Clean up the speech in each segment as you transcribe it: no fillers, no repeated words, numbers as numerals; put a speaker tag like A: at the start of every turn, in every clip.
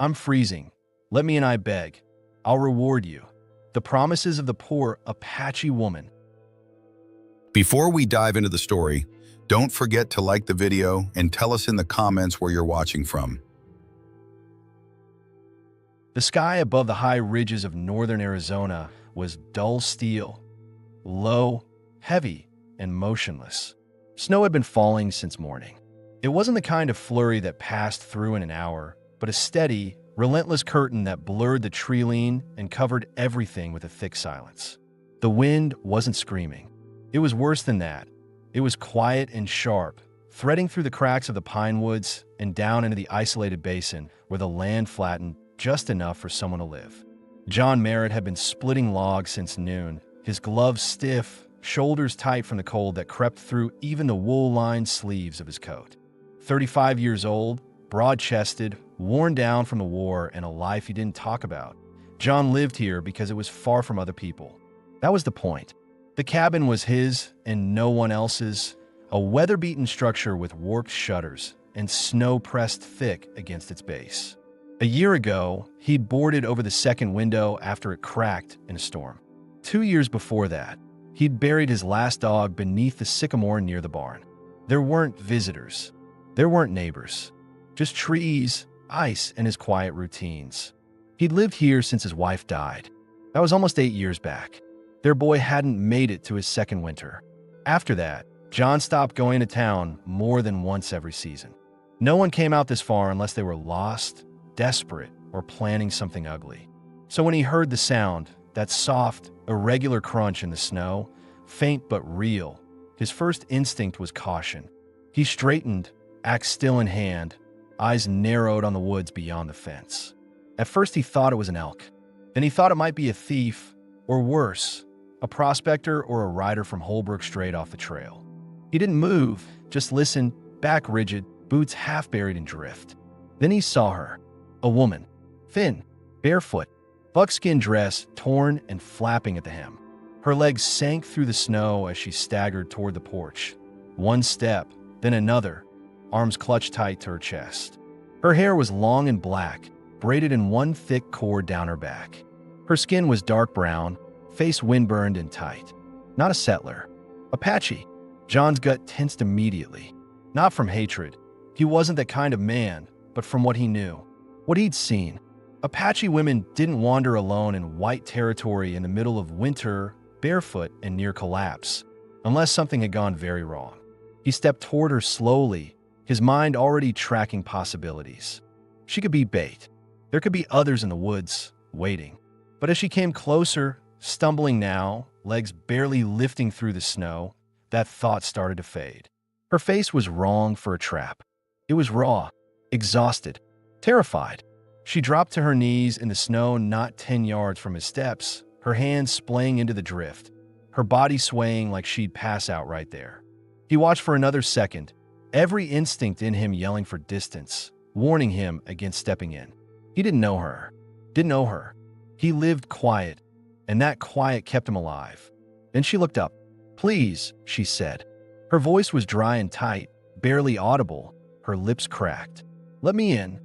A: I'm freezing. Let me in, I beg. I'll reward you. The promises of the poor Apache woman.
B: Before we dive into the story, don't forget to like the video and tell us in the comments where you're watching from.
A: The sky above the high ridges of northern Arizona was dull steel, low, heavy, and motionless. Snow had been falling since morning. It wasn't the kind of flurry that passed through in an hour, but a steady, relentless curtain that blurred the treeline and covered everything with a thick silence. The wind wasn't screaming. It was worse than that. It was quiet and sharp, threading through the cracks of the pine woods and down into the isolated basin where the land flattened just enough for someone to live. John Merritt had been splitting logs since noon, his gloves stiff, shoulders tight from the cold that crept through even the wool-lined sleeves of his coat. 35 years old, broad-chested, worn down from the war and a life he didn't talk about. John lived here because it was far from other people. That was the point. The cabin was his and no one else's, a weather-beaten structure with warped shutters and snow pressed thick against its base. A year ago, he'd boarded over the second window after it cracked in a storm. 2 years before that, he'd buried his last dog beneath the sycamore near the barn. There weren't visitors. There weren't neighbors. Just trees, ice, and his quiet routines. He'd lived here since his wife died. That was almost 8 years back. Their boy hadn't made it to his second winter. After that, John stopped going to town more than once every season. No one came out this far unless they were lost, desperate, or planning something ugly. So when he heard the sound, that soft, irregular crunch in the snow, faint but real, his first instinct was caution. He straightened, axe still in hand, eyes narrowed on the woods beyond the fence. At first he thought it was an elk. Then he thought it might be a thief, or worse, a prospector or a rider from Holbrook straight off the trail. He didn't move, just listened, back rigid, boots half buried in drift. Then he saw her, a woman, thin, barefoot, buckskin dress torn and flapping at the hem. Her legs sank through the snow as she staggered toward the porch. One step, then another, arms clutched tight to her chest. Her hair was long and black, braided in one thick cord down her back. Her skin was dark brown, face windburned and tight. Not a settler. Apache. John's gut tensed immediately. Not from hatred. He wasn't that kind of man, but from what he knew. What he'd seen. Apache women didn't wander alone in white territory in the middle of winter, barefoot and near collapse, unless something had gone very wrong. He stepped toward her slowly, his mind already tracking possibilities. She could be bait. There could be others in the woods, waiting. But as she came closer, stumbling now, legs barely lifting through the snow, that thought started to fade. Her face was wrong for a trap. It was raw, exhausted, terrified. She dropped to her knees in the snow not 10 yards from his steps, her hands splaying into the drift, her body swaying like she'd pass out right there. He watched for another second, every instinct in him yelling for distance, warning him against stepping in. He didn't know her. Didn't know her. He lived quiet, and that quiet kept him alive. Then she looked up. "Please," she said. Her voice was dry and tight, barely audible, her lips cracked. "Let me in."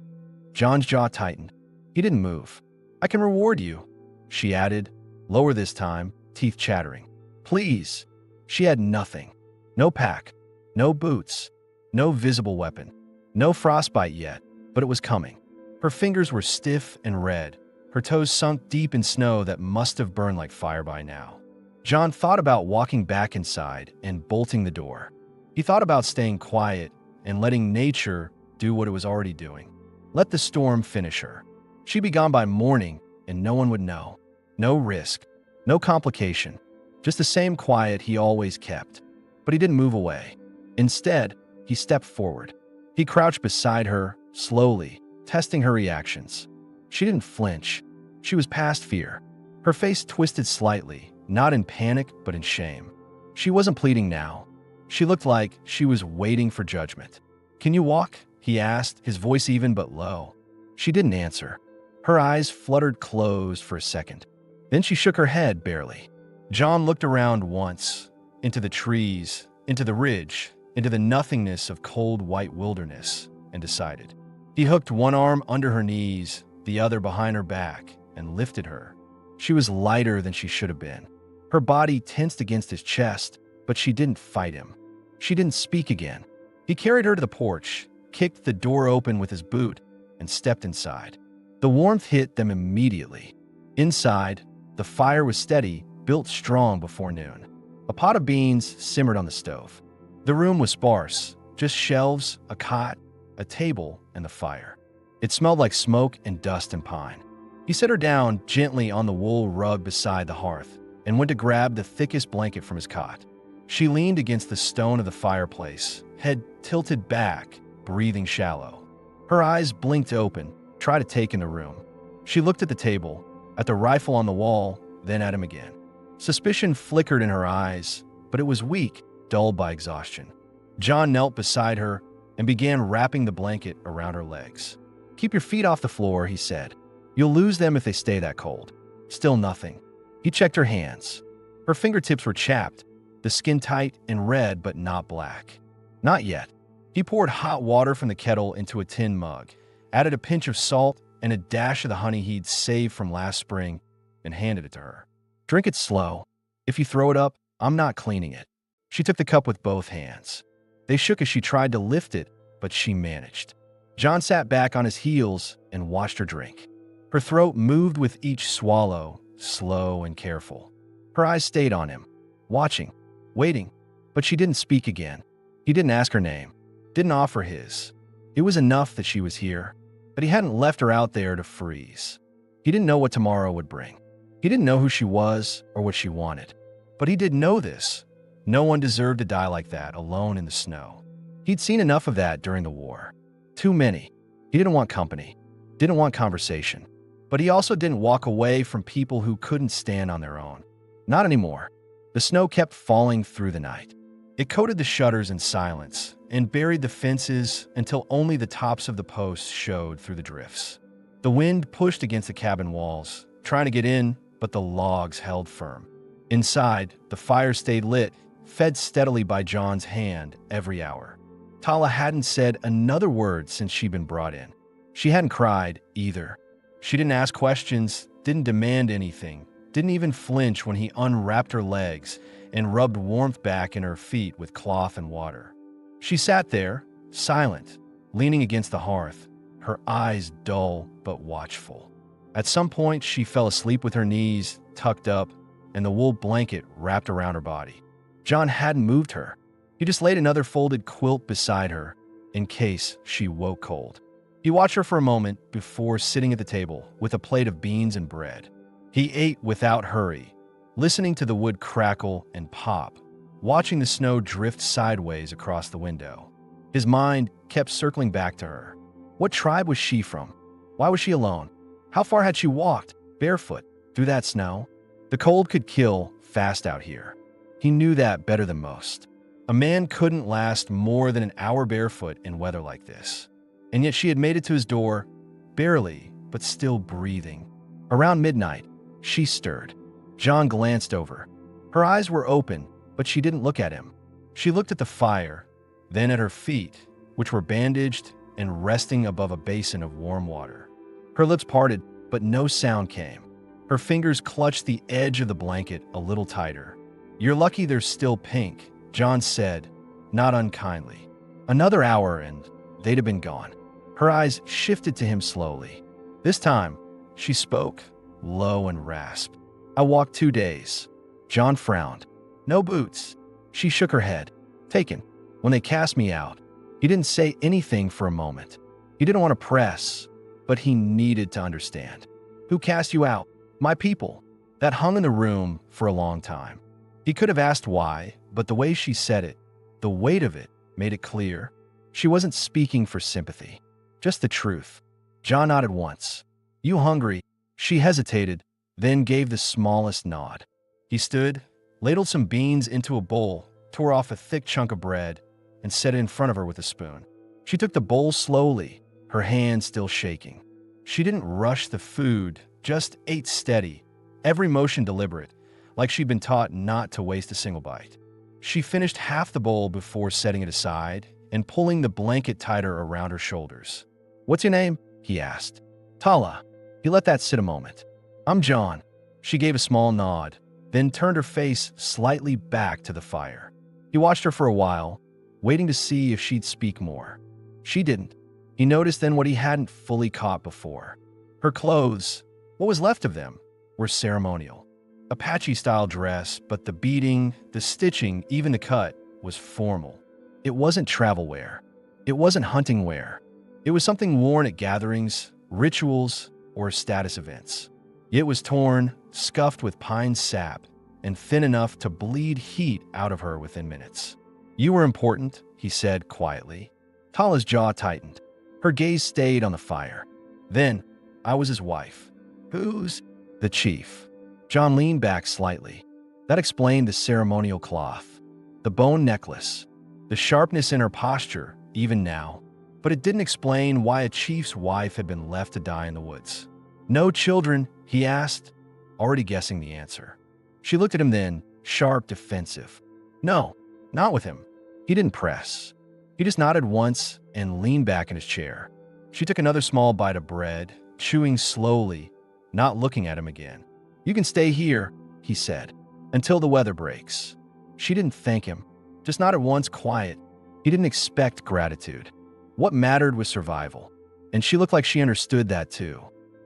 A: John's jaw tightened. He didn't move. "I can reward you," she added, lower this time, teeth chattering. "Please." She had nothing. No pack, no boots, no visible weapon, no frostbite yet, but it was coming. Her fingers were stiff and red, her toes sunk deep in snow that must have burned like fire by now. John thought about walking back inside and bolting the door. He thought about staying quiet and letting nature do what it was already doing. Let the storm finish her. She'd be gone by morning, and no one would know. No risk, no complication, just the same quiet he always kept. But he didn't move away. Instead, he stepped forward. He crouched beside her, slowly, testing her reactions. She didn't flinch. She was past fear. Her face twisted slightly, not in panic, but in shame. She wasn't pleading now. She looked like she was waiting for judgment. "Can you walk?" he asked, his voice even but low. She didn't answer. Her eyes fluttered closed for a second. Then she shook her head barely. John looked around once, into the trees, into the ridge, into the nothingness of cold white wilderness, and decided. He hooked one arm under her knees, the other behind her back, and lifted her. She was lighter than she should have been. Her body tensed against his chest, but she didn't fight him. She didn't speak again. He carried her to the porch, kicked the door open with his boot, and stepped inside. The warmth hit them immediately. Inside, the fire was steady, built strong before noon. A pot of beans simmered on the stove. The room was sparse, just shelves, a cot, a table, and the fire. It smelled like smoke and dust and pine. He set her down gently on the wool rug beside the hearth and went to grab the thickest blanket from his cot. She leaned against the stone of the fireplace, head tilted back, breathing shallow. Her eyes blinked open, tried to take in the room. She looked at the table, at the rifle on the wall, then at him again. Suspicion flickered in her eyes, but it was weak, dulled by exhaustion. John knelt beside her and began wrapping the blanket around her legs. "Keep your feet off the floor," he said. "You'll lose them if they stay that cold." Still nothing. He checked her hands. Her fingertips were chapped, the skin tight and red but not black. Not yet. He poured hot water from the kettle into a tin mug, added a pinch of salt and a dash of the honey he'd saved from last spring, and handed it to her. "Drink it slow. If you throw it up, I'm not cleaning it." She took the cup with both hands. They shook as she tried to lift it, but she managed. John sat back on his heels and watched her drink. Her throat moved with each swallow, slow and careful. Her eyes stayed on him, watching, waiting, but she didn't speak again. He didn't ask her name, didn't offer his. It was enough that she was here, but he hadn't left her out there to freeze. He didn't know what tomorrow would bring. He didn't know who she was or what she wanted. But he did know this. No one deserved to die like that, alone in the snow. He'd seen enough of that during the war. Too many. He didn't want company, didn't want conversation. But he also didn't walk away from people who couldn't stand on their own. Not anymore. The snow kept falling through the night. It coated the shutters in silence and buried the fences until only the tops of the posts showed through the drifts. The wind pushed against the cabin walls, trying to get in, but the logs held firm. Inside, the fire stayed lit, fed steadily by John's hand every hour. Tala hadn't said another word since she'd been brought in. She hadn't cried, either. She didn't ask questions, didn't demand anything, didn't even flinch when he unwrapped her legs and rubbed warmth back in her feet with cloth and water. She sat there, silent, leaning against the hearth, her eyes dull but watchful. At some point, she fell asleep with her knees tucked up and the wool blanket wrapped around her body. John hadn't moved her. He just laid another folded quilt beside her in case she woke cold. He watched her for a moment before sitting at the table with a plate of beans and bread. He ate without hurry, listening to the wood crackle and pop, watching the snow drift sideways across the window. His mind kept circling back to her. What tribe was she from? Why was she alone? How far had she walked, barefoot, through that snow? The cold could kill fast out here. He knew that better than most. A man couldn't last more than an hour barefoot in weather like this. And yet she had made it to his door, barely, but still breathing. Around midnight, she stirred. John glanced over. Her eyes were open, but she didn't look at him. She looked at the fire, then at her feet, which were bandaged and resting above a basin of warm water. Her lips parted, but no sound came. Her fingers clutched the edge of the blanket a little tighter. "You're lucky there's still pink," John said, not unkindly. Another hour and they'd have been gone. Her eyes shifted to him slowly. This time, she spoke, low and rasped. "I walked 2 days." John frowned. "No boots." She shook her head. "Taken. When they cast me out." He didn't say anything for a moment. He didn't want to press, but he needed to understand. "Who cast you out?" "My people." That hung in the room for a long time. He could have asked why, but the way she said it, the weight of it, made it clear. She wasn't speaking for sympathy, just the truth. John nodded once. "You hungry?" She hesitated, then gave the smallest nod. He stood, ladled some beans into a bowl, tore off a thick chunk of bread, and set it in front of her with a spoon. She took the bowl slowly, her hand still shaking. She didn't rush the food, just ate steady, every motion deliberate, like she'd been taught not to waste a single bite. She finished half the bowl before setting it aside and pulling the blanket tighter around her shoulders. "What's your name?" he asked. "Tala." He let that sit a moment. "I'm John." She gave a small nod, then turned her face slightly back to the fire. He watched her for a while, waiting to see if she'd speak more. She didn't. He noticed then what he hadn't fully caught before. Her clothes, what was left of them, were ceremonial. Apache-style dress, but the beading, the stitching, even the cut, was formal. It wasn't travel wear. It wasn't hunting wear. It was something worn at gatherings, rituals, or status events. It was torn, scuffed with pine sap, and thin enough to bleed heat out of her within minutes. "You were important," he said quietly. Tala's jaw tightened. Her gaze stayed on the fire. "Then, I was his wife." "Who's?" "The chief." John leaned back slightly. That explained the ceremonial cloth, the bone necklace, the sharpness in her posture, even now. But it didn't explain why a chief's wife had been left to die in the woods. "No children?" he asked, already guessing the answer. She looked at him then, sharp, defensive. "No, not with him." He didn't press. He just nodded once and leaned back in his chair. She took another small bite of bread, chewing slowly, not looking at him again. "You can stay here," he said, "until the weather breaks." She didn't thank him, just nodded once, quiet. He didn't expect gratitude. What mattered was survival, and she looked like she understood that too.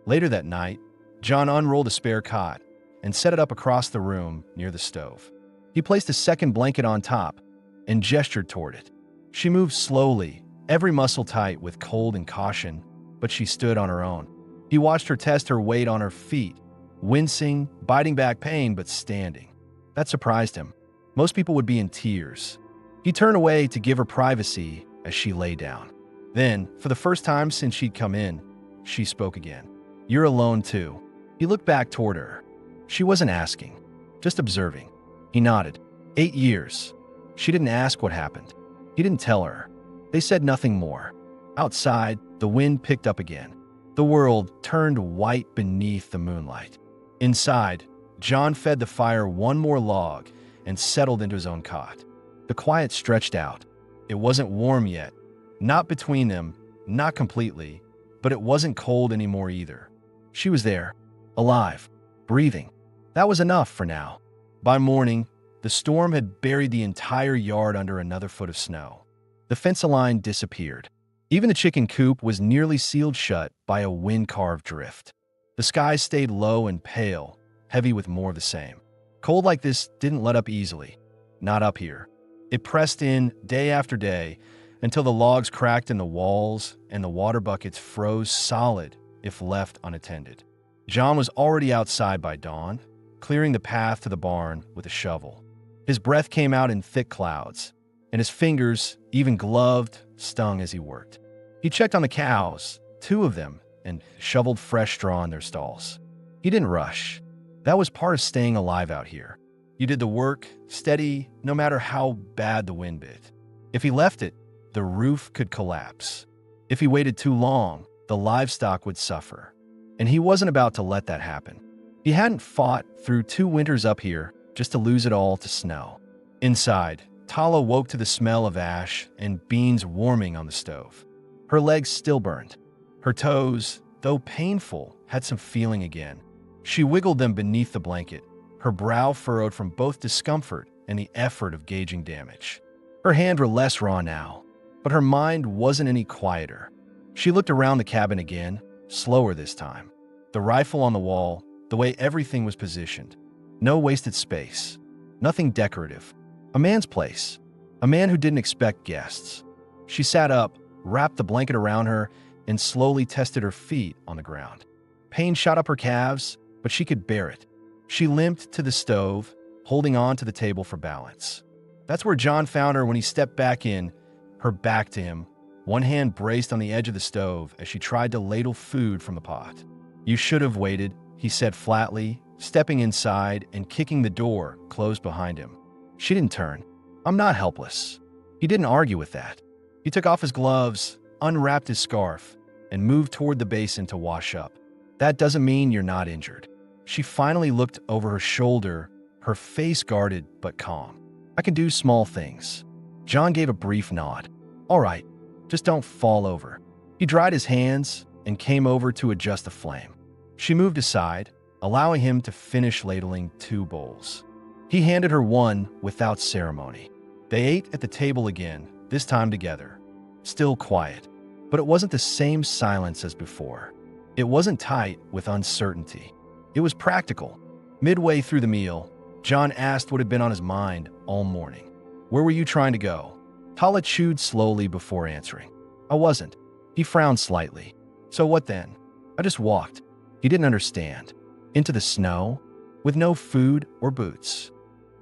A: Later that night, John unrolled a spare cot and set it up across the room near the stove. He placed a second blanket on top and gestured toward it. She moved slowly, every muscle tight with cold and caution, but she stood on her own. He watched her test her weight on her feet, wincing, biting back pain, but standing. That surprised him. Most people would be in tears. He turned away to give her privacy as she lay down. Then, for the first time since she'd come in, she spoke again. "You're alone too." He looked back toward her. She wasn't asking, just observing. He nodded. 8 years. She didn't ask what happened. He didn't tell her. They said nothing more. Outside, the wind picked up again. The world turned white beneath the moonlight. Inside, John fed the fire one more log and settled into his own cot. The quiet stretched out. It wasn't warm yet. Not between them, not completely, but it wasn't cold anymore either. She was there, alive, breathing. That was enough for now. By morning, the storm had buried the entire yard under another foot of snow. The fence line disappeared. Even the chicken coop was nearly sealed shut by a wind-carved drift. The sky stayed low and pale, heavy with more of the same. Cold like this didn't let up easily. Not up here. It pressed in day after day until the logs cracked in the walls and the water buckets froze solid if left unattended. John was already outside by dawn, clearing the path to the barn with a shovel. His breath came out in thick clouds, and his fingers, even gloved, stung as he worked. He checked on the cows, 2 of them, and shoveled fresh straw in their stalls. He didn't rush. That was part of staying alive out here. You did the work, steady, no matter how bad the wind bit. If he left it, the roof could collapse. If he waited too long, the livestock would suffer. And he wasn't about to let that happen. He hadn't fought through 2 winters up here just to lose it all to snow. Inside, Tala woke to the smell of ash and beans warming on the stove. Her legs still burned. Her toes, though painful, had some feeling again. She wiggled them beneath the blanket, her brow furrowed from both discomfort and the effort of gauging damage. Her hands were less raw now, but her mind wasn't any quieter. She looked around the cabin again, slower this time. The rifle on the wall, the way everything was positioned. No wasted space. Nothing decorative. A man's place. A man who didn't expect guests. She sat up, wrapped the blanket around her, and slowly tested her feet on the ground. Pain shot up her calves, but she could bear it. She limped to the stove, holding on to the table for balance. That's where John found her when he stepped back in, her back to him, one hand braced on the edge of the stove as she tried to ladle food from the pot. "You should have waited," he said flatly, stepping inside and kicking the door closed behind him. She didn't turn. "I'm not helpless." He didn't argue with that. He took off his gloves, unwrapped his scarf, and moved toward the basin to wash up. "That doesn't mean you're not injured." She finally looked over her shoulder, her face guarded but calm. "I can do small things." John gave a brief nod. "All right, just don't fall over." He He dried his hands and came over to adjust the flame. She moved aside, allowing him to finish ladling 2 bowls. He handed her one without ceremony. They ate at the table again, this time together. Still quiet, but it wasn't the same silence as before. It wasn't tight with uncertainty. It was practical. Midway through the meal, John asked what had been on his mind all morning. "Where were you trying to go?" Tala chewed slowly before answering. "I wasn't." He frowned slightly. "So what then?" "I just walked." He didn't understand. "Into the snow? With no food or boots?"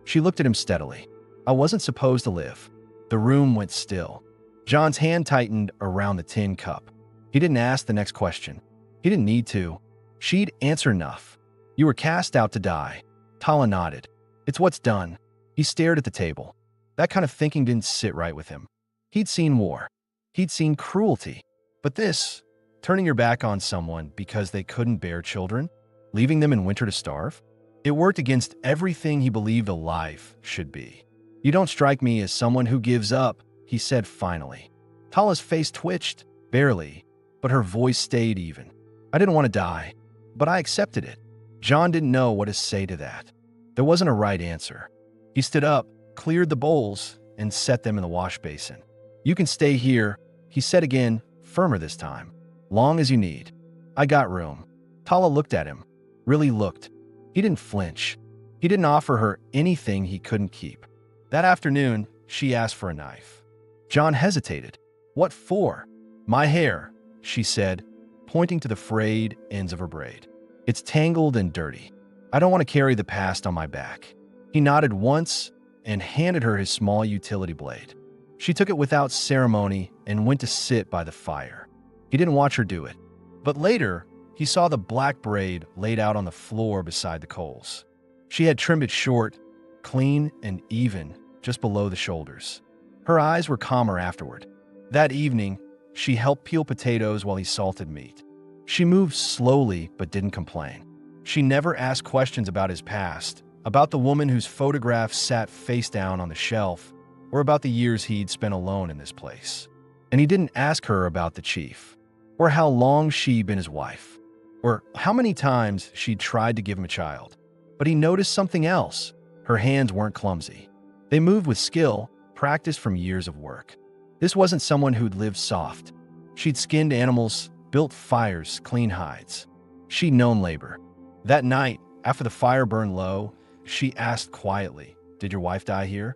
A: She looked at him steadily. "I wasn't supposed to live." The room went still. John's hand tightened around the tin cup. He didn't ask the next question. He didn't need to. She'd answer enough. "You were cast out to die." Tala nodded. "It's what's done." He stared at the table. That kind of thinking didn't sit right with him. He'd seen war. He'd seen cruelty. But this, turning your back on someone because they couldn't bear children, leaving them in winter to starve, it worked against everything he believed a life should be. "You don't strike me as someone who gives up," he said finally. Tala's face twitched, barely, but her voice stayed even. "I didn't want to die, but I accepted it." John didn't know what to say to that. There wasn't a right answer. He stood up, cleared the bowls, and set them in the wash basin. "You can stay here," he said again, firmer this time. "Long as you need. I got room." Tala looked at him. Really looked. He didn't flinch. He didn't offer her anything he couldn't keep. That afternoon, she asked for a knife. John hesitated. "What for?" "My hair," she said, pointing to the frayed ends of her braid. "It's tangled and dirty. I don't want to carry the past on my back." He nodded once and handed her his small utility blade. She took it without ceremony and went to sit by the fire. He didn't watch her do it. But later, he saw the black braid laid out on the floor beside the coals. She had trimmed it short, clean and even, just below the shoulders. Her eyes were calmer afterward. That evening, she helped peel potatoes while he salted meat. She moved slowly but didn't complain. She never asked questions about his past, about the woman whose photograph sat face down on the shelf, or about the years he'd spent alone in this place. And he didn't ask her about the chief, or how long she'd been his wife, or how many times she'd tried to give him a child. But he noticed something else. Her hands weren't clumsy. They moved with skill, practiced from years of work. This wasn't someone who'd lived soft. She'd skinned animals, built fires, cleaned hides. She'd known labor. That night, after the fire burned low, she asked quietly, "Did your wife die here?"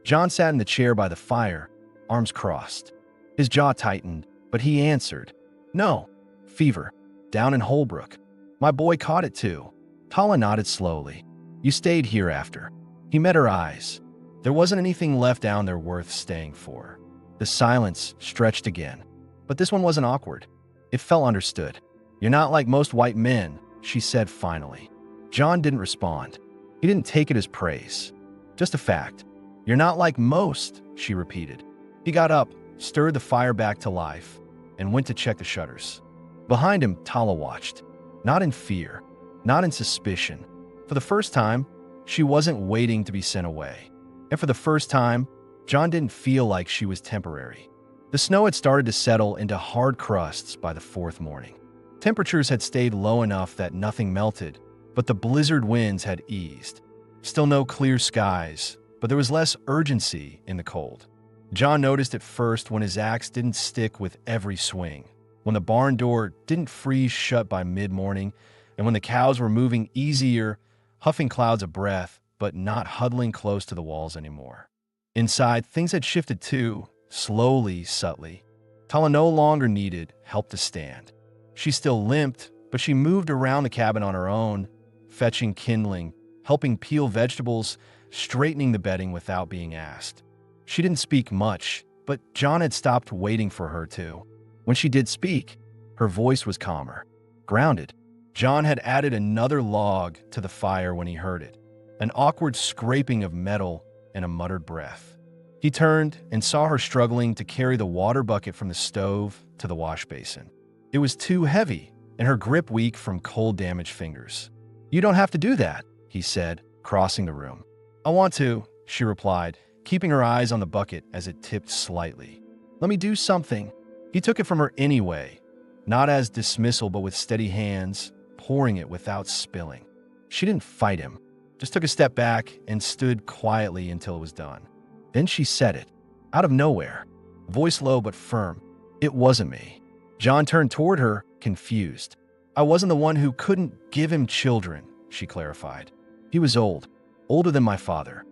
A: John sat in the chair by the fire, arms crossed. His jaw tightened, but he answered, "No, fever, down in Holbrook. My boy caught it too." Tala nodded slowly. "You stayed here after." He met her eyes. There wasn't anything left down there worth staying for. The silence stretched again, but this one wasn't awkward. It felt understood. "You're not like most white men," she said finally. John didn't respond. He didn't take it as praise. Just a fact. "You're not like most," she repeated. He got up, stirred the fire back to life, and went to check the shutters. Behind him, Tala watched. Not in fear, not in suspicion. For the first time, she wasn't waiting to be sent away. And for the first time, John didn't feel like she was temporary. The snow had started to settle into hard crusts by the 4th morning. Temperatures had stayed low enough that nothing melted, but the blizzard winds had eased. Still no clear skies, but there was less urgency in the cold. John noticed it first when his axe didn't stick with every swing, when the barn door didn't freeze shut by mid-morning, and when the cows were moving easier, huffing clouds of breath, but not huddling close to the walls anymore. Inside, things had shifted too, slowly, subtly. Tala no longer needed help to stand. She still limped, but she moved around the cabin on her own, fetching kindling, helping peel vegetables, straightening the bedding without being asked. She didn't speak much, but John had stopped waiting for her to. When she did speak, her voice was calmer, grounded. John had added another log to the fire when he heard it, an awkward scraping of metal and a muttered breath. He turned and saw her struggling to carry the water bucket from the stove to the wash basin. It was too heavy, and her grip weak from cold-damaged fingers. "You don't have to do that," he said, crossing the room. "I want to," she replied, keeping her eyes on the bucket as it tipped slightly. "Let me do something." He took it from her anyway, not as dismissal but with steady hands, pouring it without spilling. She didn't fight him, just took a step back and stood quietly until it was done. Then she said it, out of nowhere, voice low but firm. "It wasn't me." John turned toward her, confused. "I wasn't the one who couldn't give him children," she clarified. "He was old, older than my father."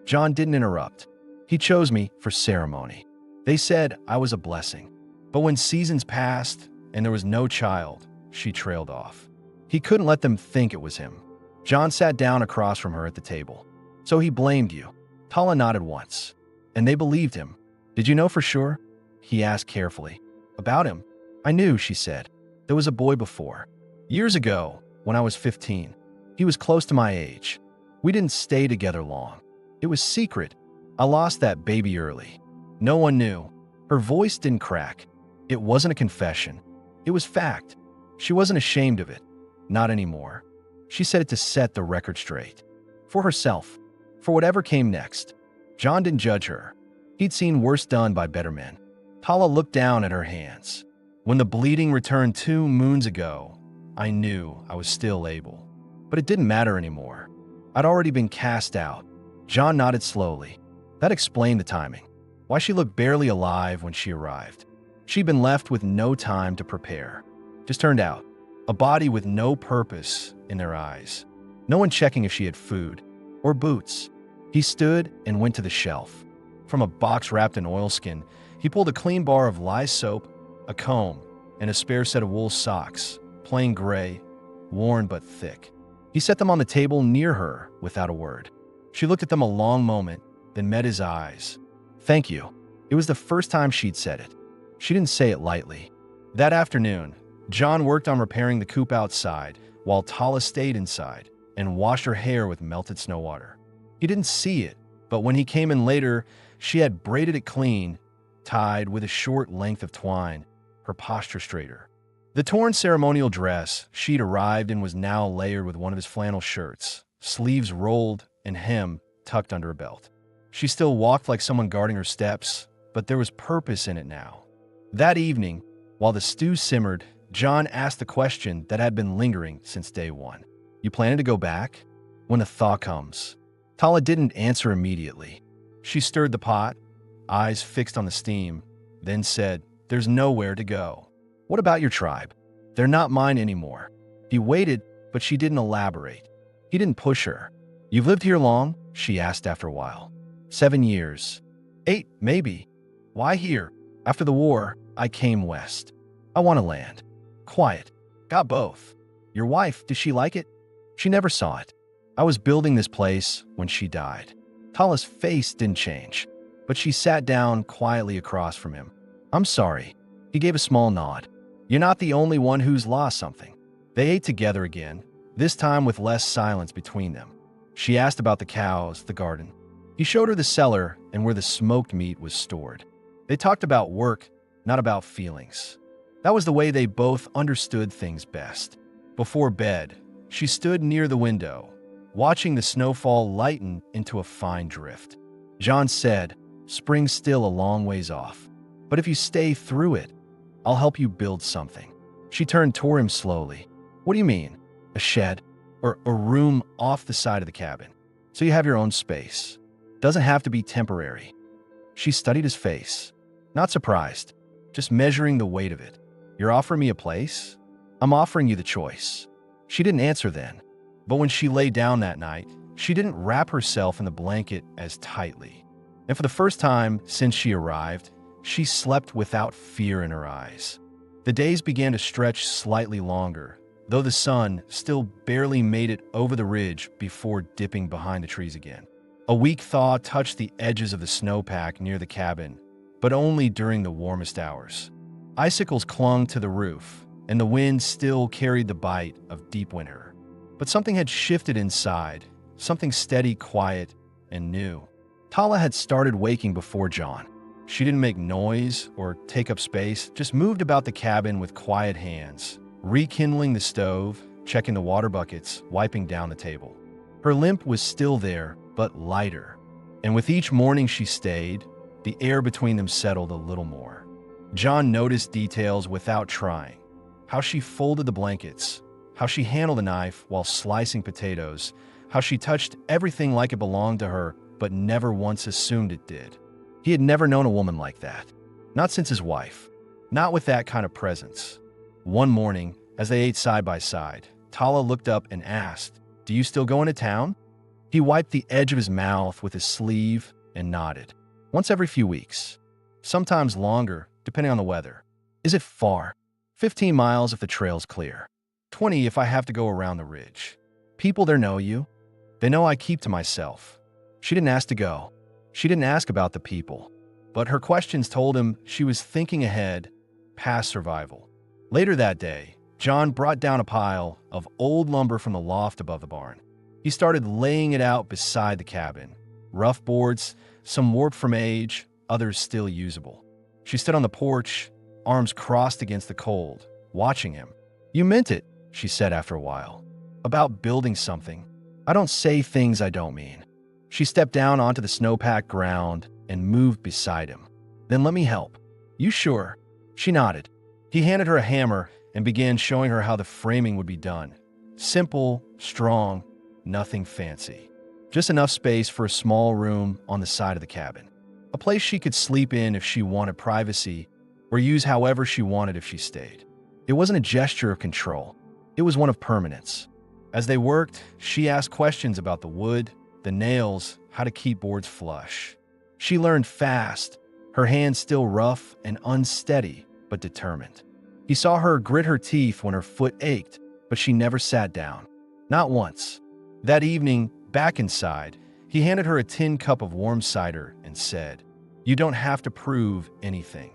A: John didn't interrupt. "He chose me for ceremony. They said I was a blessing. But when seasons passed and there was no child," she trailed off. "He couldn't let them think it was him." John sat down across from her at the table. "So he blamed you?" Tala nodded once. "And they believed him. Did you know for sure?" He asked carefully. "About him? I knew," she said. "There was a boy before. Years ago, when I was 15. He was close to my age. We didn't stay together long. It was secret. I lost that baby early. No one knew." Her voice didn't crack. It wasn't a confession. It was fact. She wasn't ashamed of it. Not anymore. She said it to set the record straight. For herself. For whatever came next. John didn't judge her. He'd seen worse done by better men. Tala looked down at her hands. "When the bleeding returned 2 moons ago, I knew I was still able. But it didn't matter anymore. I'd already been cast out." John nodded slowly. That explained the timing. Why she looked barely alive when she arrived. She'd been left with no time to prepare. Just turned out. A body with no purpose in their eyes. No one checking if she had food or boots. He stood and went to the shelf. From a box wrapped in oilskin, he pulled a clean bar of lye soap, a comb, and a spare set of wool socks, plain gray, worn but thick. He set them on the table near her without a word. She looked at them a long moment, then met his eyes. "Thank you." It was the first time she'd said it. She didn't say it lightly. That afternoon, John worked on repairing the coop outside, while Tala stayed inside and washed her hair with melted snow water. He didn't see it, but when he came in later, she had braided it clean, tied with a short length of twine, her posture straighter. The torn ceremonial dress she'd arrived in was now layered with one of his flannel shirts, sleeves rolled and hem tucked under a belt. She still walked like someone guarding her steps, but there was purpose in it now. That evening, while the stew simmered, John asked the question that had been lingering since day one. "You planning to go back?" When a thaw comes. Tala didn't answer immediately. She stirred the pot, eyes fixed on the steam, then said, "There's nowhere to go." "What about your tribe?" "They're not mine anymore." He waited, but she didn't elaborate. He didn't push her. "You've lived here long?" she asked after a while. 7 years. 8, maybe. "Why here?" "After the war, I came west. I want to land. Quiet. Got both." "Your wife, did she like it?" "She never saw it. I was building this place when she died." Tala's face didn't change, but she sat down quietly across from him. "I'm sorry." He gave a small nod. "You're not the only one who's lost something." They ate together again, this time with less silence between them. She asked about the cows, the garden. He showed her the cellar and where the smoked meat was stored. They talked about work, not about feelings. That was the way they both understood things best. Before bed, she stood near the window, watching the snowfall lighten into a fine drift. John said, "Spring's still a long ways off. But if you stay through it, I'll help you build something." She turned toward him slowly. "What do you mean? A shed? Or a room off the side of the cabin? So you have your own space. Doesn't have to be temporary." She studied his face. Not surprised, just measuring the weight of it. "You're offering me a place?" "I'm offering you the choice." She didn't answer then. But when she lay down that night, she didn't wrap herself in the blanket as tightly. And for the first time since she arrived, she slept without fear in her eyes. The days began to stretch slightly longer, though the sun still barely made it over the ridge before dipping behind the trees again. A weak thaw touched the edges of the snowpack near the cabin, but only during the warmest hours. Icicles clung to the roof, and the wind still carried the bite of deep winter. But something had shifted inside, something steady, quiet, and new. Tala had started waking before John. She didn't make noise or take up space, just moved about the cabin with quiet hands, rekindling the stove, checking the water buckets, wiping down the table. Her limp was still there, but lighter. And with each morning she stayed, the air between them settled a little more. John noticed details without trying. How she folded the blankets, how she handled a knife while slicing potatoes, how she touched everything like it belonged to her but never once assumed it did. He had never known a woman like that. Not since his wife. Not with that kind of presence. One morning, as they ate side by side, Tala looked up and asked, "Do you still go into town?" He wiped the edge of his mouth with his sleeve and nodded. "Once every few weeks. Sometimes longer, depending on the weather." "Is it far?" 15 miles if the trail's clear. 20 if I have to go around the ridge. People there know you. They know I keep to myself." She didn't ask to go. She didn't ask about the people. But her questions told him she was thinking ahead, past survival. Later that day, John brought down a pile of old lumber from the loft above the barn. He started laying it out beside the cabin. Rough boards, some warped from age, others still usable. She stood on the porch, arms crossed against the cold, watching him. "You meant it," she said after a while. "About building something. I don't say things I don't mean." She stepped down onto the snow-packed ground and moved beside him. "Then let me help." "You sure?" She nodded. He handed her a hammer and began showing her how the framing would be done. Simple, strong, nothing fancy. Just enough space for a small room on the side of the cabin. A place she could sleep in if she wanted privacy, or use however she wanted if she stayed. It wasn't a gesture of control. It was one of permanence. As they worked, she asked questions about the wood, the nails, how to keep boards flush. She learned fast, her hands still rough and unsteady, but determined. He saw her grit her teeth when her foot ached, but she never sat down. Not once. That evening, back inside, he handed her a tin cup of warm cider and said, "You don't have to prove anything."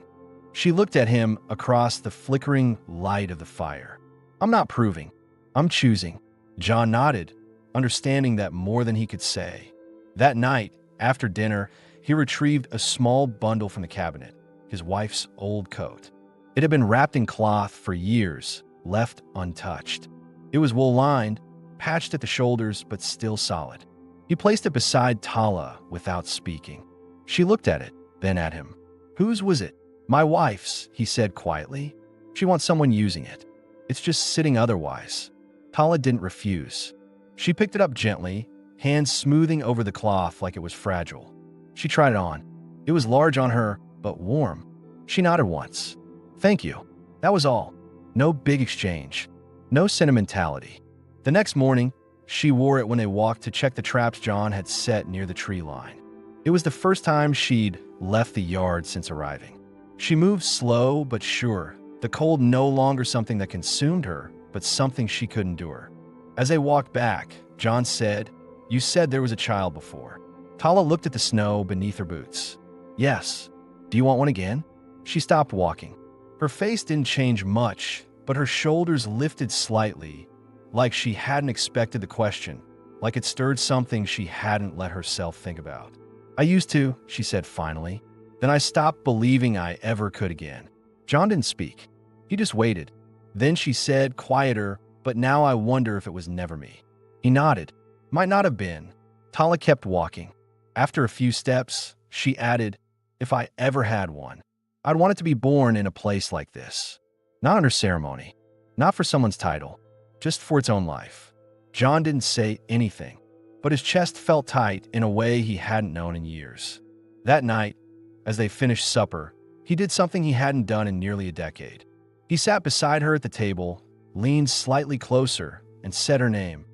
A: She looked at him across the flickering light of the fire. "I'm not proving. I'm choosing." John nodded, understanding that more than he could say. That night, after dinner, he retrieved a small bundle from the cabinet, his wife's old coat. It had been wrapped in cloth for years, left untouched. It was wool-lined, patched at the shoulders, but still solid. He placed it beside Tala without speaking. She looked at it, then at him. "Whose was it?" "My wife's," he said quietly. "She wants someone using it. It's just sitting otherwise." Tala didn't refuse. She picked it up gently, hands smoothing over the cloth like it was fragile. She tried it on. It was large on her, but warm. She nodded once. "Thank you." That was all. No big exchange. No sentimentality. The next morning, she wore it when they walked to check the traps John had set near the tree line. It was the first time she'd left the yard since arriving. She moved slow but sure, the cold no longer something that consumed her, but something she could endure. As they walked back, John said, "You said there was a child before." Tala looked at the snow beneath her boots. "Yes. Do you want one again?" She stopped walking. Her face didn't change much, but her shoulders lifted slightly, like she hadn't expected the question, like it stirred something she hadn't let herself think about. "I used to," she said finally. "Then I stopped believing I ever could again." John didn't speak. He just waited. Then she said, quieter, "But now I wonder if it was never me." He nodded. "Might not have been." Tala kept walking. After a few steps, she added, "If I ever had one, I'd want it to be born in a place like this. Not under ceremony. Not for someone's title. Just for its own life." John didn't say anything, but his chest felt tight in a way he hadn't known in years. That night, as they finished supper, he did something he hadn't done in nearly a decade. He sat beside her at the table, leaned slightly closer, and said her name.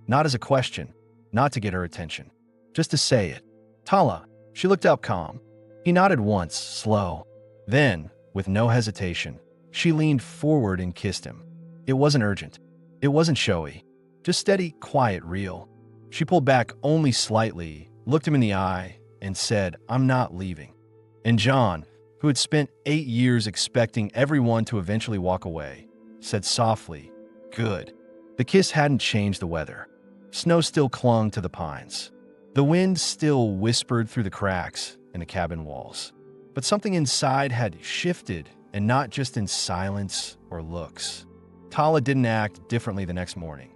A: Not as a question, not to get her attention, just to say it. "Tala." She looked up calm. He nodded once, slow. Then, with no hesitation, she leaned forward and kissed him. It wasn't urgent. It wasn't showy. Just steady, quiet, real. She pulled back only slightly, looked him in the eye, and said, "I'm not leaving." And John, who had spent 8 years expecting everyone to eventually walk away, said softly, "Good." The kiss hadn't changed the weather. Snow still clung to the pines. The wind still whispered through the cracks in the cabin walls. But something inside had shifted, and not just in silence or looks. Tala didn't act differently the next morning.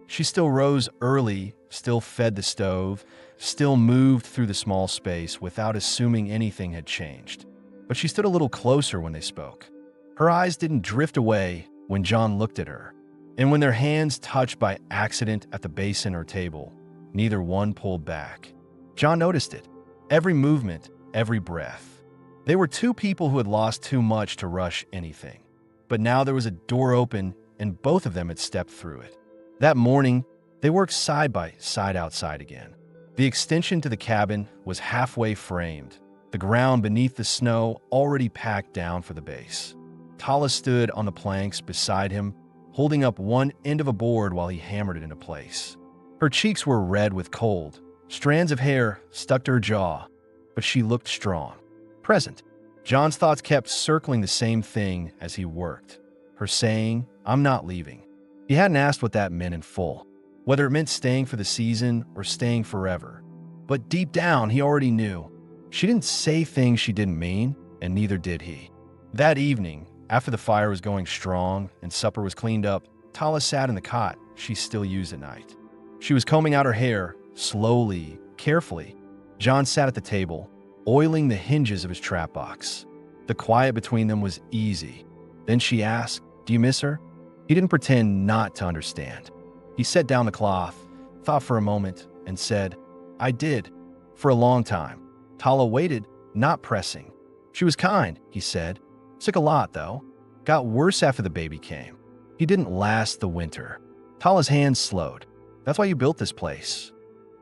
A: She still rose early, still fed the stove, still moved through the small space without assuming anything had changed. but she stood a little closer when they spoke. Her eyes didn't drift away when John looked at her, and when their hands touched by accident at the basin or table, neither one pulled back. John noticed it. Every movement, every breath. They were two people who had lost too much to rush anything. But now there was a door open, and both of them had stepped through it. That morning, they worked side by side outside again. The extension to the cabin was halfway framed, the ground beneath the snow already packed down for the base. Tala stood on the planks beside him, holding up one end of a board while he hammered it into place. Her cheeks were red with cold. Strands of hair stuck to her jaw, but she looked strong, present. John's thoughts kept circling the same thing as he worked. Her saying, "I'm not leaving." He hadn't asked what that meant in full, whether it meant staying for the season or staying forever. But deep down, he already knew. She didn't say things she didn't mean, and neither did he. That evening, after the fire was going strong and supper was cleaned up, Tala sat in the cot she still used at night. She was combing out her hair, slowly, carefully. John sat at the table, oiling the hinges of his trap box. The quiet between them was easy. Then she asked, "Do you miss her?" He didn't pretend not to understand. He set down the cloth, thought for a moment, and said, "I did, for a long time." Tala waited, not pressing. She was kind, he said. Sick a lot, though. Got worse after the baby came. He didn't last the winter. Tala's hands slowed. "That's why you built this place."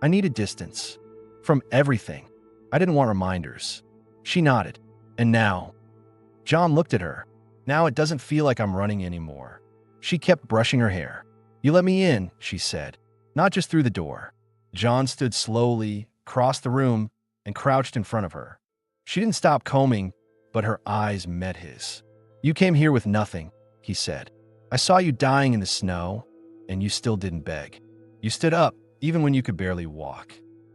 A: "I needed distance. From everything. I didn't want reminders." She nodded. "And now?" John looked at her. "Now it doesn't feel like I'm running anymore." She kept brushing her hair. "You let me in," she said. "Not just through the door." John stood slowly, crossed the room, and crouched in front of her. She didn't stop combing, but her eyes met his. "You came here with nothing," he said. "I saw you dying in the snow, and you still didn't beg. You stood up, even when you could barely walk.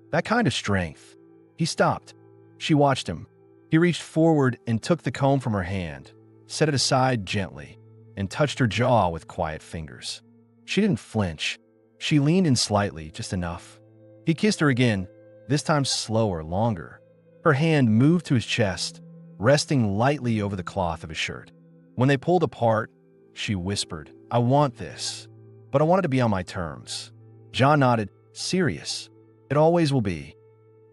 A: That kind of strength." He stopped. She watched him. He reached forward and took the comb from her hand, set it aside gently, and touched her jaw with quiet fingers. She didn't flinch. She leaned in slightly, just enough. He kissed her again, this time slower, longer. Her hand moved to his chest, resting lightly over the cloth of his shirt. When they pulled apart, she whispered, "I want this, but I want it to be on my terms." John nodded, serious. "It always will be."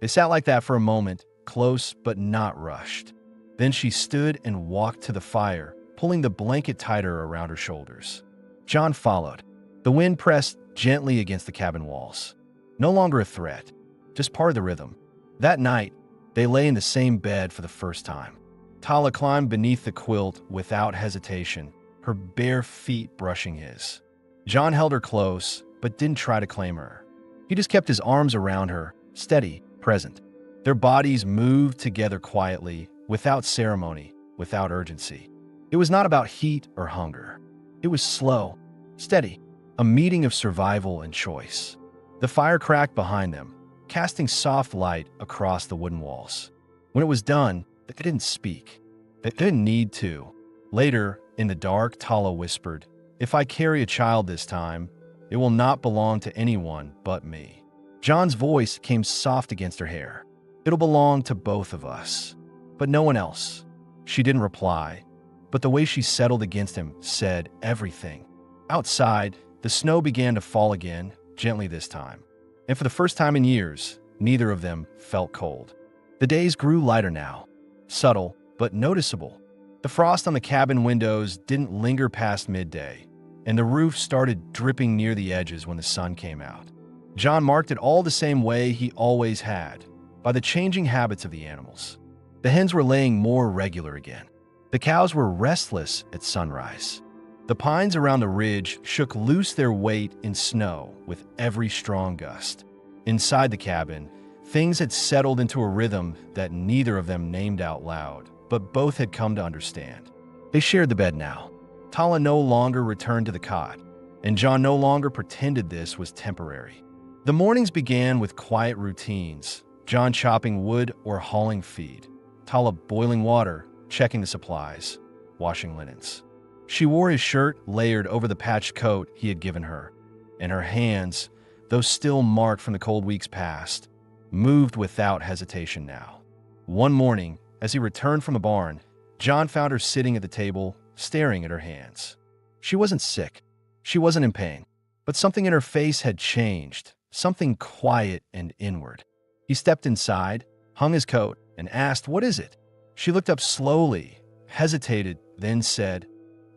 A: They sat like that for a moment, close but not rushed. Then she stood and walked to the fire, pulling the blanket tighter around her shoulders. John followed. The wind pressed gently against the cabin walls. No longer a threat, just part of the rhythm. That night, they lay in the same bed for the first time. Tala climbed beneath the quilt without hesitation, her bare feet brushing his. John held her close, but didn't try to claim her. He just kept his arms around her, steady, present. Their bodies moved together quietly, without ceremony, without urgency. It was not about heat or hunger. It was slow, steady, a meeting of survival and choice. The fire cracked behind them, casting soft light across the wooden walls. When it was done, they didn't speak. They didn't need to. Later, in the dark, Tala whispered, "If I carry a child this time, it will not belong to anyone but me." John's voice came soft against her hair. "It'll belong to both of us, but no one else." She didn't reply, but the way she settled against him said everything. Outside, the snow began to fall again, gently this time. And for the first time in years, neither of them felt cold. The days grew lighter now, subtle but noticeable. The frost on the cabin windows didn't linger past midday, and the roof started dripping near the edges when the sun came out. John marked it all the same way he always had, by the changing habits of the animals. The hens were laying more regular again. The cows were restless at sunrise. The pines around the ridge shook loose their weight in snow with every strong gust. Inside the cabin, things had settled into a rhythm that neither of them named out loud, but both had come to understand. They shared the bed now. Tala no longer returned to the cot, and John no longer pretended this was temporary. The mornings began with quiet routines, John chopping wood or hauling feed, Tala boiling water, checking the supplies, washing linens. She wore his shirt layered over the patched coat he had given her, and her hands, though still marked from the cold weeks past, moved without hesitation now. One morning, As he returned from the barn, John found her sitting at the table, staring at her hands. She wasn't sick. She wasn't in pain. But something in her face had changed, something quiet and inward. He stepped inside, hung his coat, and asked, "What is it?" She looked up slowly, hesitated, then said,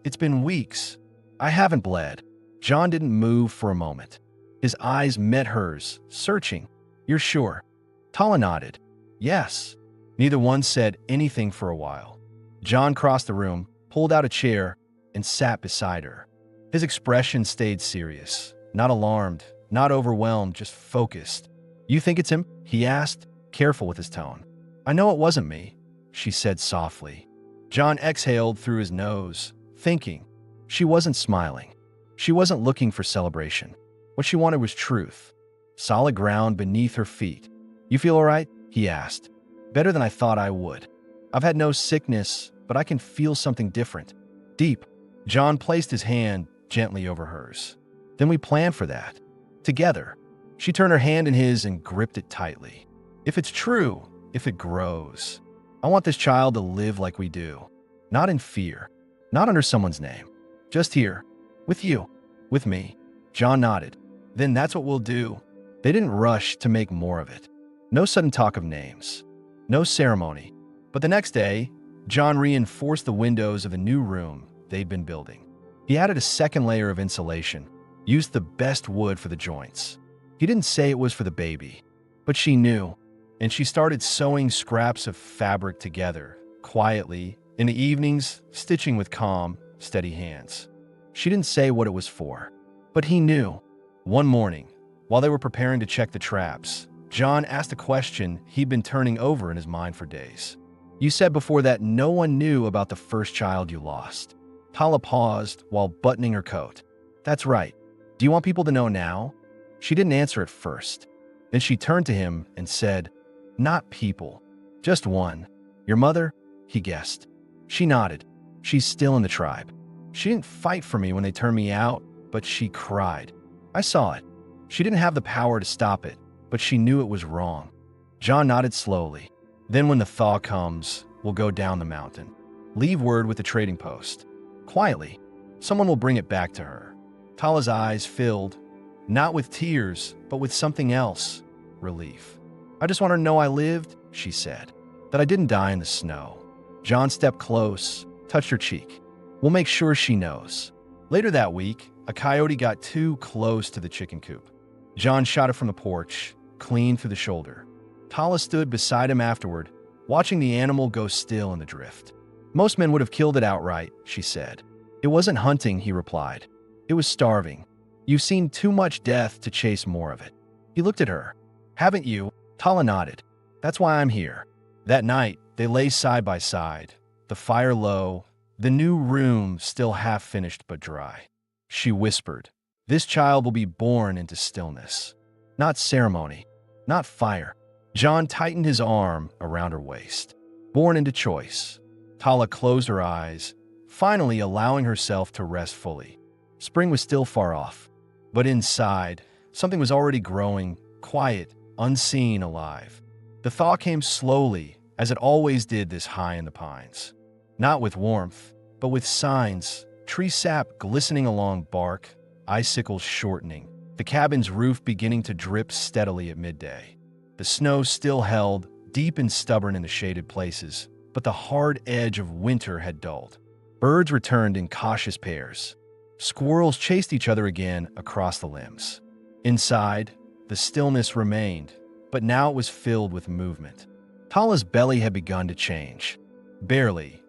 A: "It's been weeks. I haven't bled." John didn't move for a moment. His eyes met hers, searching. "You're sure?" Tala nodded. "Yes." Neither one said anything for a while. John crossed the room, pulled out a chair, and sat beside her. His expression stayed serious, not alarmed, not overwhelmed, just focused. "You think it's him?" he asked, careful with his tone. "I know it wasn't me," she said softly. John exhaled through his nose, thinking. She wasn't smiling. She wasn't looking for celebration. What she wanted was truth. Solid ground beneath her feet. "You feel all right?" he asked. "Better than I thought I would. I've had no sickness, but I can feel something different. Deep." John placed his hand gently over hers. "Then we plan for that. Together." She turned her hand in his and gripped it tightly. "If it's true, if it grows, I want this child to live like we do. Not in fear. Not under someone's name. Just here. With you. With me." John nodded. "Then that's what we'll do." They didn't rush to make more of it. No sudden talk of names. No ceremony. But the next day, John reinforced the windows of the new room they'd been building. He added a second layer of insulation, used the best wood for the joints. He didn't say it was for the baby, but she knew, and she started sewing scraps of fabric together, quietly, in the evenings, stitching with calm, steady hands. She didn't say what it was for, but he knew. One morning, while they were preparing to check the traps, John asked a question he'd been turning over in his mind for days. "You said before that no one knew about the first child you lost." Tala paused while buttoning her coat. "That's right. Do you want people to know now?" She didn't answer at first. Then she turned to him and said, "Not people. Just one. Your mother?" he guessed. She nodded. "She's still in the tribe. She didn't fight for me when they turned me out, but she cried. I saw it. She didn't have the power to stop it, but she knew it was wrong." John nodded slowly. "Then when the thaw comes, we'll go down the mountain. Leave word with the trading post. Quietly. Someone will bring it back to her." Tala's eyes filled, not with tears, but with something else. Relief. "I just want her to know I lived," she said. "That I didn't die in the snow." John stepped close, touched her cheek. "We'll make sure she knows." Later that week, a coyote got too close to the chicken coop. John shot it from the porch, clean through the shoulder. Tala stood beside him afterward, watching the animal go still in the drift. "Most men would have killed it outright," she said. "It wasn't hunting," he replied. "It was starving. You've seen too much death to chase more of it." He looked at her. "Haven't you?" Tala nodded. "That's why I'm here." That night, they lay side by side, the fire low, the new room still half finished but dry. She whispered, "This child will be born into stillness. Not ceremony, not fire." John tightened his arm around her waist. "Born into choice." Tala closed her eyes, finally allowing herself to rest fully. Spring was still far off, but inside, something was already growing, quiet, unseen, alive. The thaw came slowly, as it always did this high in the pines. Not with warmth, but with signs, tree sap glistening along bark, icicles shortening, the cabin's roof beginning to drip steadily at midday. The snow still held, deep and stubborn in the shaded places, but the hard edge of winter had dulled. Birds returned in cautious pairs. Squirrels chased each other again across the limbs. Inside, the stillness remained, but now it was filled with movement. Tala's belly had begun to change. Barely,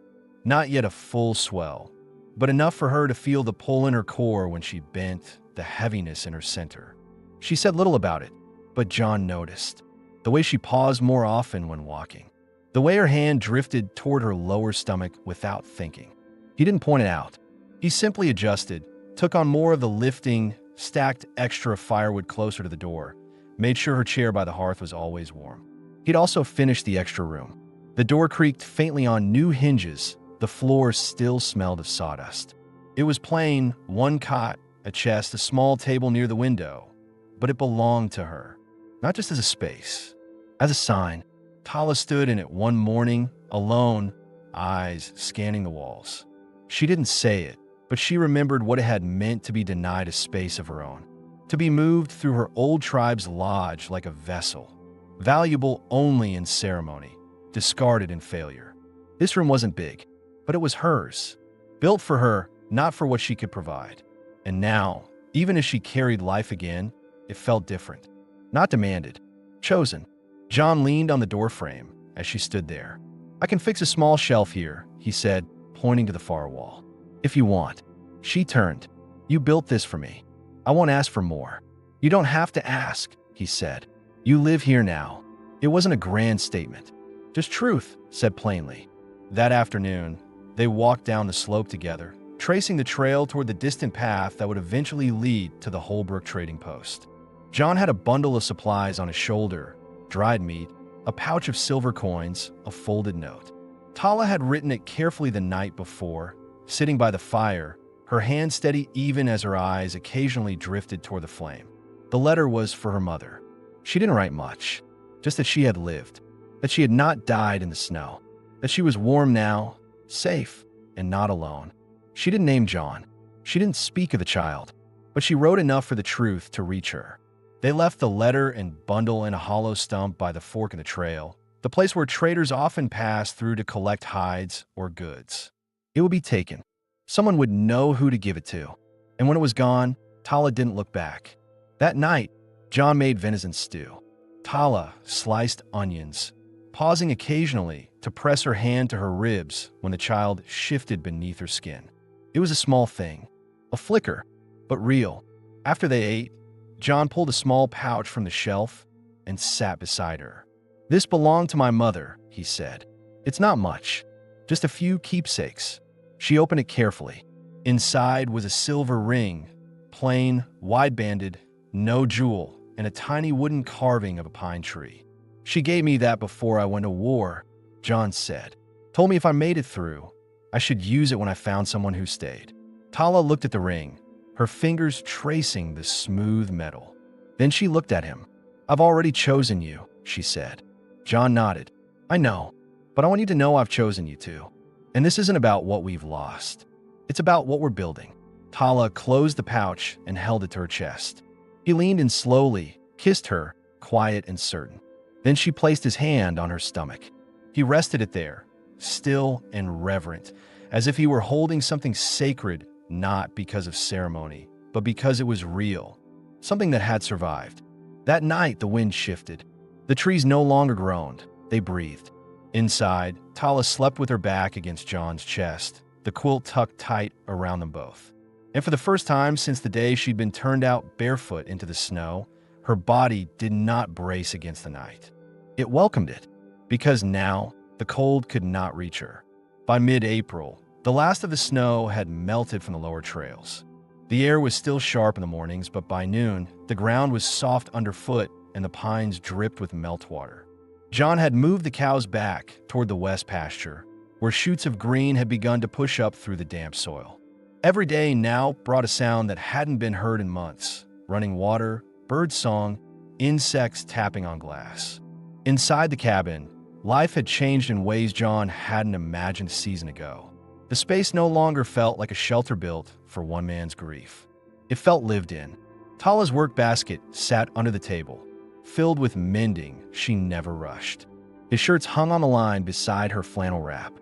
A: not yet a full swell, but enough for her to feel the pull in her core when she bent, the heaviness in her center. She said little about it, but John noticed. The way she paused more often when walking. The way her hand drifted toward her lower stomach without thinking. He didn't point it out. He simply adjusted, took on more of the lifting, stacked extra firewood closer to the door, made sure her chair by the hearth was always warm. He'd also finished the extra room. The door creaked faintly on new hinges. The floor still smelled of sawdust. It was plain, one cot, a chest, a small table near the window, but it belonged to her. Not just as a space, as a sign. Tala stood in it one morning, alone, eyes scanning the walls. She didn't say it, but she remembered what it had meant to be denied a space of her own, to be moved through her old tribe's lodge like a vessel, valuable only in ceremony, discarded in failure. This room wasn't big, but it was hers, built for her, not for what she could provide. And now, even as she carried life again, it felt different. Not demanded, chosen. John leaned on the doorframe as she stood there. "I can fix a small shelf here," he said, pointing to the far wall. "If you want." She turned. "You built this for me. I won't ask for more." "You don't have to ask," he said. "You live here now." It wasn't a grand statement, just truth, said plainly. That afternoon, they walked down the slope together, tracing the trail toward the distant path that would eventually lead to the Holbrook trading post. John had a bundle of supplies on his shoulder, dried meat, a pouch of silver coins, a folded note. Tala had written it carefully the night before, sitting by the fire, her hand steady even as her eyes occasionally drifted toward the flame. The letter was for her mother. She didn't write much, just that she had lived, that she had not died in the snow, that she was warm now, safe, and not alone. She didn't name John. She didn't speak of the child, but she wrote enough for the truth to reach her. They left the letter and bundle in a hollow stump by the fork in the trail, the place where traders often passed through to collect hides or goods. It would be taken. Someone would know who to give it to. And when it was gone, Tala didn't look back. That night, John made venison stew. Tala sliced onions, pausing occasionally to press her hand to her ribs when the child shifted beneath her skin. It was a small thing, a flicker, but real. After they ate, John pulled a small pouch from the shelf and sat beside her. "This belonged to my mother," he said. "It's not much, just a few keepsakes." She opened it carefully. Inside was a silver ring, plain, wide-banded, no jewel, and a tiny wooden carving of a pine tree. "She gave me that before I went to war," John said. "Told me if I made it through, I should use it when I found someone who stayed." Tala looked at the ring, her fingers tracing the smooth metal. Then she looked at him. "I've already chosen you," she said. John nodded. "I know, but I want you to know I've chosen you too. And this isn't about what we've lost. It's about what we're building." Tala closed the pouch and held it to her chest. He leaned in slowly, kissed her, quiet and certain. Then she placed his hand on her stomach. He rested it there, still and reverent, as if he were holding something sacred, not because of ceremony, but because it was real, something that had survived. That night, the wind shifted. The trees no longer groaned, they breathed. Inside, Tala slept with her back against John's chest, the quilt tucked tight around them both. And for the first time since the day she'd been turned out barefoot into the snow, her body did not brace against the night. It welcomed it, because now the cold could not reach her. By mid-April, the last of the snow had melted from the lower trails. The air was still sharp in the mornings, but by noon, the ground was soft underfoot and the pines dripped with meltwater. John had moved the cows back toward the west pasture, where shoots of green had begun to push up through the damp soil. Every day now brought a sound that hadn't been heard in months: running water, bird song, insects tapping on glass. Inside the cabin, life had changed in ways John hadn't imagined a season ago. The space no longer felt like a shelter built for one man's grief. It felt lived in. Tala's work basket sat under the table, filled with mending she never rushed. His shirts hung on the line beside her flannel wrap.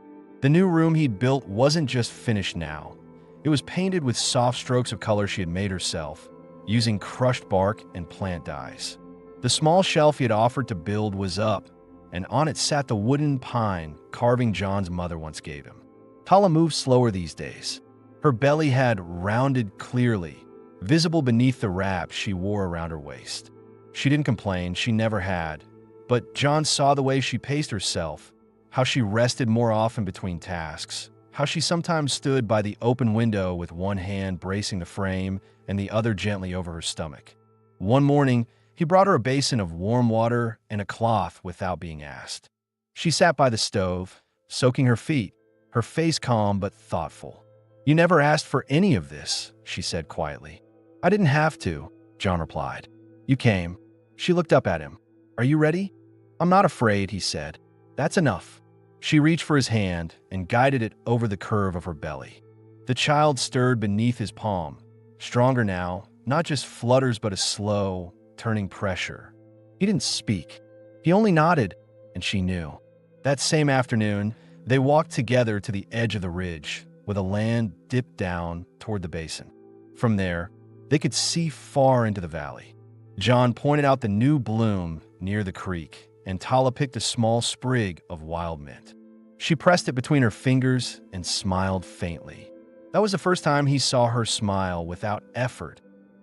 A: The new room he'd built wasn't just finished now. It was painted with soft strokes of color she had made herself, using crushed bark and plant dyes. The small shelf he had offered to build was up, and on it sat the wooden pine carving John's mother once gave him. Tala moved slower these days. Her belly had rounded clearly, visible beneath the wrap she wore around her waist. She didn't complain, she never had, but John saw the way she paced herself, how she rested more often between tasks, how she sometimes stood by the open window with one hand bracing the frame and the other gently over her stomach. One morning, he brought her a basin of warm water and a cloth without being asked. She sat by the stove, soaking her feet, her face calm but thoughtful. "You never asked for any of this," she said quietly. "I didn't have to," John replied. "You came." She looked up at him. "Are you ready?" "I'm not afraid," he said. "That's enough." She reached for his hand and guided it over the curve of her belly. The child stirred beneath his palm, stronger now, not just flutters but a slow, turning pressure. He didn't speak. He only nodded, and she knew. That same afternoon, they walked together to the edge of the ridge, where the land dipped down toward the basin. From there, they could see far into the valley. John pointed out the new bloom near the creek, and Tala picked a small sprig of wild mint. She pressed it between her fingers and smiled faintly. That was the first time he saw her smile without effort,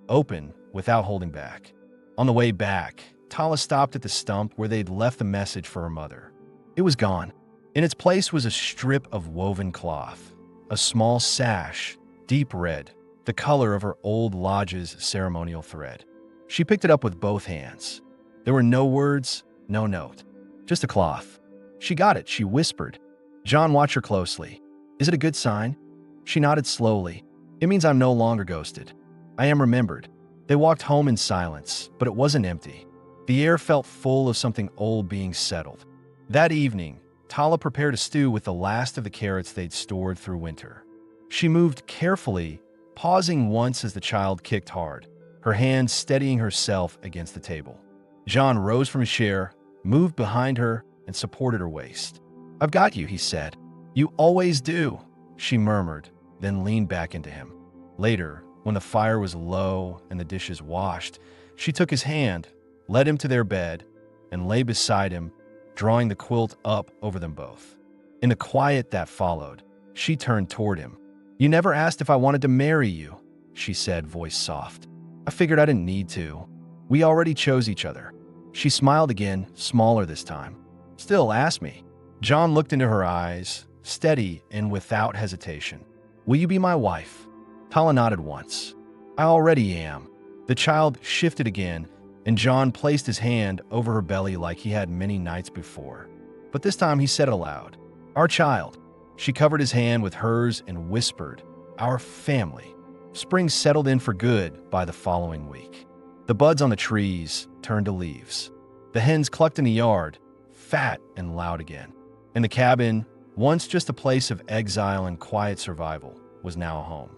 A: open without holding back. On the way back, Tala stopped at the stump where they'd left the message for her mother. It was gone. In its place was a strip of woven cloth, a small sash, deep red, the color of her old lodge's ceremonial thread. She picked it up with both hands. There were no words, no note, just a cloth. She got it, she whispered. John watched her closely. Is it a good sign? She nodded slowly. It means I'm no longer ghosted. I am remembered. They walked home in silence, but it wasn't empty. The air felt full of something old being settled. That evening, Tala prepared a stew with the last of the carrots they'd stored through winter. She moved carefully, pausing once as the child kicked hard, her hand steadying herself against the table. John rose from his chair, moved behind her, and supported her waist. I've got you, he said. You always do, she murmured, then leaned back into him. Later, when the fire was low and the dishes washed, she took his hand, led him to their bed, and lay beside him, drawing the quilt up over them both. In the quiet that followed, she turned toward him. You never asked if I wanted to marry you, she said, voice soft. I figured I didn't need to. We already chose each other. She smiled again, smaller this time. Still, ask me. John looked into her eyes, steady and without hesitation. Will you be my wife? Tala nodded once. I already am. The child shifted again, and John placed his hand over her belly like he had many nights before. But this time he said aloud, Our child. She covered his hand with hers and whispered, Our family. Spring settled in for good by the following week. The buds on the trees turned to leaves. The hens clucked in the yard, fat and loud again. And the cabin, once just a place of exile and quiet survival, was now a home.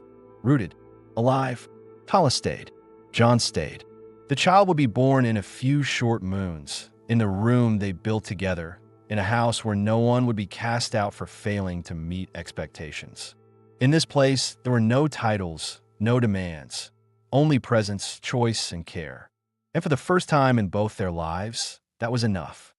A: Rooted, alive, Tala stayed. John stayed. The child would be born in a few short moons, in the room they built together, in a house where no one would be cast out for failing to meet expectations. In this place, there were no titles, no demands, only presence, choice, and care. And for the first time in both their lives, that was enough.